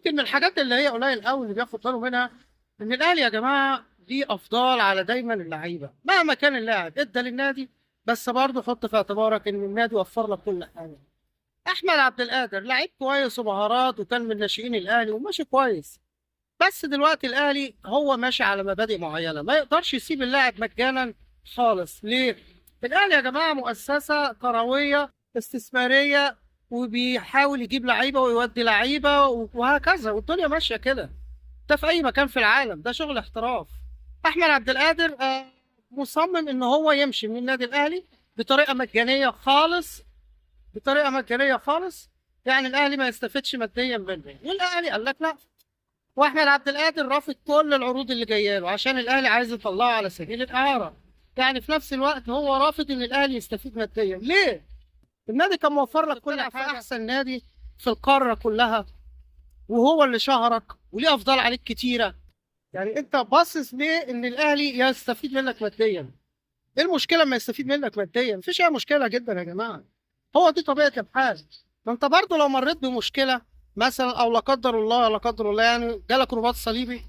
يمكن من الحاجات اللي هي قليل قوي اللي بياخد باله منها ان الاهلي يا جماعه ليه افضال على دايما اللعيبه مهما كان اللاعب ادى للنادي. بس برضه حط في اعتبارك ان النادي وفر لك كل حاجه. احمد عبد القادر لعيب كويس ومهارات وكان من ناشئين الاهلي وماشي كويس. بس دلوقتي الاهلي هو ماشي على مبادئ معينه ما يقدرش يسيب اللاعب مجانا خالص. ليه؟ الاهلي يا جماعه مؤسسه كرويه استثماريه وبيحاول يجيب لعيبه ويودي لعيبه وهكذا والدنيا ماشيه كده. ده في اي مكان في العالم ده شغل احتراف. احمد عبد القادر مصمم ان هو يمشي من النادي الاهلي بطريقه مجانيه خالص. بطريقه مجانيه خالص. يعني الاهلي ما يستفدش ماديا منه والاهلي قال لك لا. واحمد عبد القادر رافض كل العروض اللي جايه له عشان الاهلي عايز يطلعه على سبيل الاعاره. يعني في نفس الوقت هو رافض ان الاهلي يستفيد ماديا. ليه؟ النادي كان موفر لك كل حاجه. احسن نادي في القاره كلها وهو اللي شهرك وليه افضال عليك كتيره. يعني انت باصص ليه ان الاهلي يستفيد منك ماديا؟ ايه المشكله لما يستفيد منك ماديا؟ مفيش اي مشكله جدا يا جماعه. هو دي طبيعه الحال. ما انت برضه لو مريت بمشكله مثلا او لا قدر الله لا قدر الله يعني جالك رباط صليبي.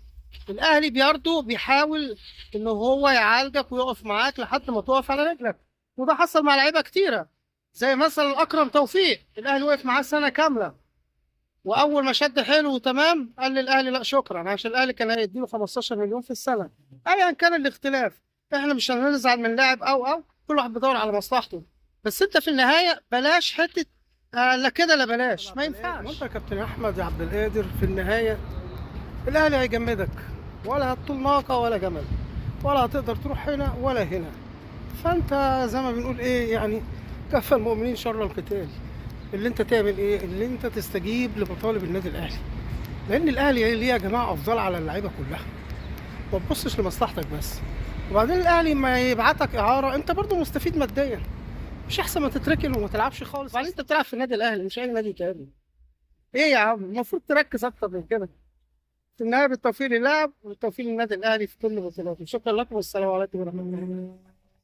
الاهلي برضه بيحاول ان هو يعالجك ويقف معاك لحد ما تقف على رجلك. وده حصل مع لعيبه كتيره. زي مثلا اكرم توفيق الاهلي وقف معاه سنه كامله. واول ما شد حيله وتمام قال للاهلي لا شكرا عشان الاهلي كان هيديله 15 مليون في السنه. ايا كان الاختلاف. احنا مش هنزعل من لاعب او كل واحد بيدور على مصلحته. بس انت في النهايه بلاش حته لا كده لا بلاش ما ينفعش. وانت يا كابتن احمد عبد القادر في النهايه الاهلي هيجمدك. ولا هتطول ناقه ولا جمل. ولا هتقدر تروح هنا ولا هنا. فانت زي ما بنقول ايه يعني كفى المؤمنين شر القتال. اللي انت تعمل ايه؟ اللي انت تستجيب لمطالب النادي الاهلي. لان الاهلي ليه يا جماعه افضل على اللعيبه كلها. ما تبصش لمصلحتك بس. وبعدين الاهلي ما يبعتك اعاره انت برضو مستفيد ماديا. مش احسن ما تتركن وما تلعبش خالص؟ وبعدين انت بتلعب في النادي الاهلي مش اي نادي تاني. ايه يا عم المفروض تركز اكتر من كده. في النهايه بالتوفيق للاعب والتوفيق للنادي الاهلي في كل بطولاته. شكرا لكم والسلام عليكم ورحمه الله.